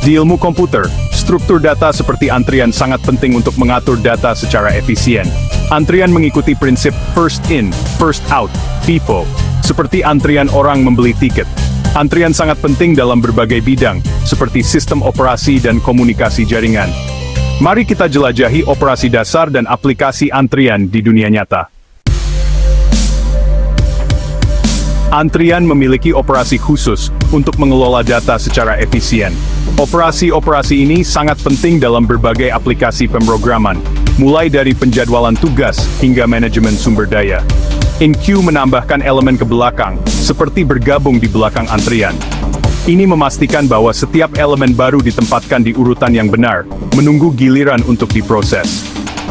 Di ilmu komputer, struktur data seperti antrian sangat penting untuk mengatur data secara efisien. Antrian mengikuti prinsip first in, first out, FIFO, seperti antrian orang membeli tiket. Antrian sangat penting dalam berbagai bidang, seperti sistem operasi dan komunikasi jaringan. Mari kita jelajahi operasi dasar dan aplikasi antrian di dunia nyata. Antrian memiliki operasi khusus untuk mengelola data secara efisien. Operasi-operasi ini sangat penting dalam berbagai aplikasi pemrograman, mulai dari penjadwalan tugas hingga manajemen sumber daya. InQueue menambahkan elemen ke belakang, seperti bergabung di belakang antrian. Ini memastikan bahwa setiap elemen baru ditempatkan di urutan yang benar, menunggu giliran untuk diproses.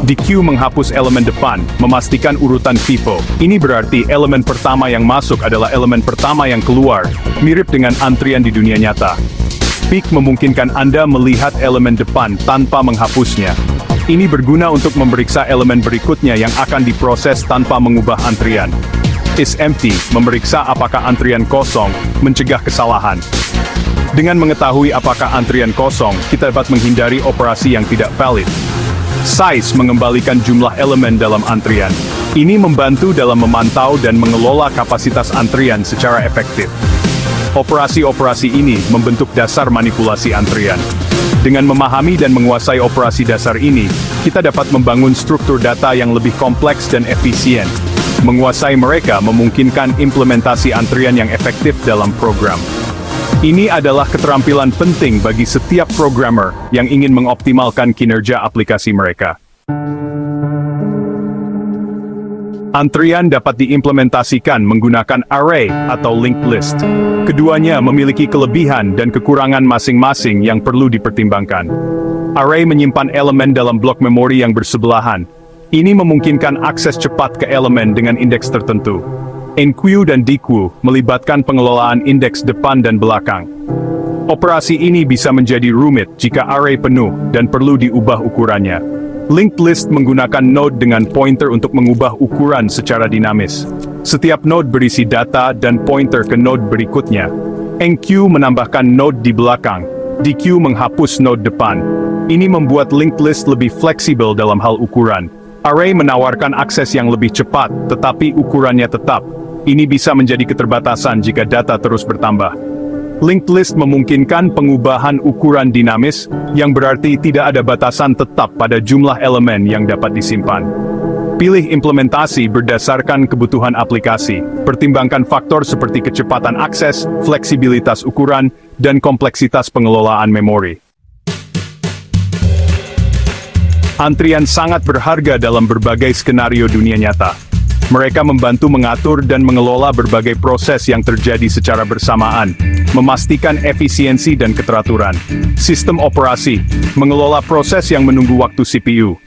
DQ menghapus elemen depan, memastikan urutan FIFO. Ini berarti elemen pertama yang masuk adalah elemen pertama yang keluar, mirip dengan antrian di dunia nyata. Peek memungkinkan Anda melihat elemen depan tanpa menghapusnya. Ini berguna untuk memeriksa elemen berikutnya yang akan diproses tanpa mengubah antrian. IsEmpty memeriksa apakah antrian kosong, mencegah kesalahan. Dengan mengetahui apakah antrian kosong, kita dapat menghindari operasi yang tidak valid. Size mengembalikan jumlah elemen dalam antrian. Ini membantu dalam memantau dan mengelola kapasitas antrian secara efektif. Operasi-operasi ini membentuk dasar manipulasi antrian. Dengan memahami dan menguasai operasi dasar ini, kita dapat membangun struktur data yang lebih kompleks dan efisien. Menguasai mereka memungkinkan implementasi antrian yang efektif dalam program. Ini adalah keterampilan penting bagi setiap programmer yang ingin mengoptimalkan kinerja aplikasi mereka. Antrian dapat diimplementasikan menggunakan array atau linked list. Keduanya memiliki kelebihan dan kekurangan masing-masing yang perlu dipertimbangkan. Array menyimpan elemen dalam blok memori yang bersebelahan. Ini memungkinkan akses cepat ke elemen dengan indeks tertentu. InQueue dan DQueue melibatkan pengelolaan indeks depan dan belakang. Operasi ini bisa menjadi rumit jika array penuh dan perlu diubah ukurannya. Linked list menggunakan node dengan pointer untuk mengubah ukuran secara dinamis. Setiap node berisi data dan pointer ke node berikutnya. InQueue menambahkan node di belakang. DQ menghapus node depan. Ini membuat linked list lebih fleksibel dalam hal ukuran. Array menawarkan akses yang lebih cepat, tetapi ukurannya tetap. Ini bisa menjadi keterbatasan jika data terus bertambah. Linked list memungkinkan pengubahan ukuran dinamis, yang berarti tidak ada batasan tetap pada jumlah elemen yang dapat disimpan. Pilih implementasi berdasarkan kebutuhan aplikasi. Pertimbangkan faktor seperti kecepatan akses, fleksibilitas ukuran, dan kompleksitas pengelolaan memori. Antrian sangat berharga dalam berbagai skenario dunia nyata. Mereka membantu mengatur dan mengelola berbagai proses yang terjadi secara bersamaan, memastikan efisiensi dan keteraturan. Sistem operasi mengelola proses yang menunggu waktu CPU.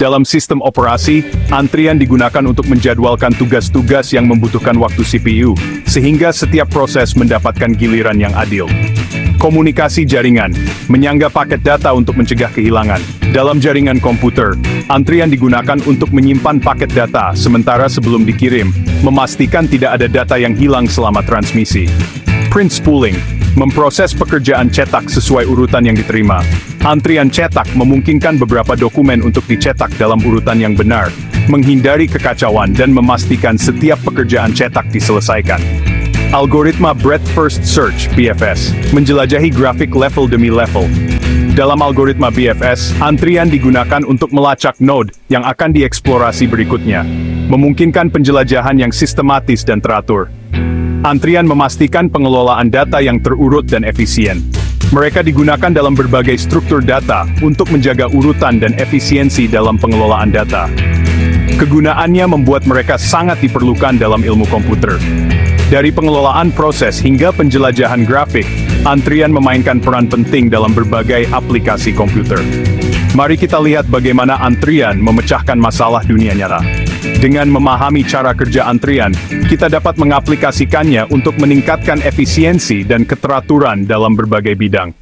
Dalam sistem operasi, antrian digunakan untuk menjadwalkan tugas-tugas yang membutuhkan waktu CPU, sehingga setiap proses mendapatkan giliran yang adil. Komunikasi jaringan menyangga paket data untuk mencegah kehilangan. Dalam jaringan komputer, antrian digunakan untuk menyimpan paket data sementara sebelum dikirim, memastikan tidak ada data yang hilang selama transmisi. Print spooling memproses pekerjaan cetak sesuai urutan yang diterima. Antrian cetak memungkinkan beberapa dokumen untuk dicetak dalam urutan yang benar, menghindari kekacauan dan memastikan setiap pekerjaan cetak diselesaikan. Algoritma Breadth First Search (BFS) menjelajahi grafik level demi level. Dalam algoritma BFS, antrian digunakan untuk melacak node yang akan dieksplorasi berikutnya, memungkinkan penjelajahan yang sistematis dan teratur. Antrian memastikan pengelolaan data yang terurut dan efisien. Mereka digunakan dalam berbagai struktur data untuk menjaga urutan dan efisiensi dalam pengelolaan data. Kegunaannya membuat mereka sangat diperlukan dalam ilmu komputer. Dari pengelolaan proses hingga penjelajahan grafik, antrian memainkan peran penting dalam berbagai aplikasi komputer. Mari kita lihat bagaimana antrian memecahkan masalah dunia nyata. Dengan memahami cara kerja antrian, kita dapat mengaplikasikannya untuk meningkatkan efisiensi dan keteraturan dalam berbagai bidang.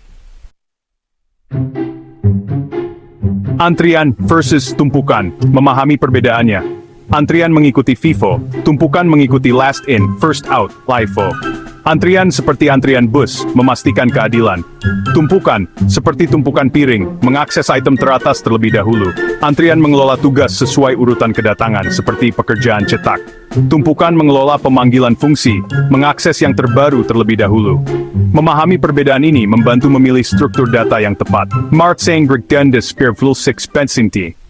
Antrian versus tumpukan, memahami perbedaannya. Antrian mengikuti FIFO, tumpukan mengikuti last in, first out, LIFO. Antrian seperti antrian bus, memastikan keadilan. Tumpukan, seperti tumpukan piring, mengakses item teratas terlebih dahulu. Antrian mengelola tugas sesuai urutan kedatangan, seperti pekerjaan cetak. Tumpukan mengelola pemanggilan fungsi, mengakses yang terbaru terlebih dahulu. Memahami perbedaan ini membantu memilih struktur data yang tepat. Mart saying Greg Dundas per 6 pensinti.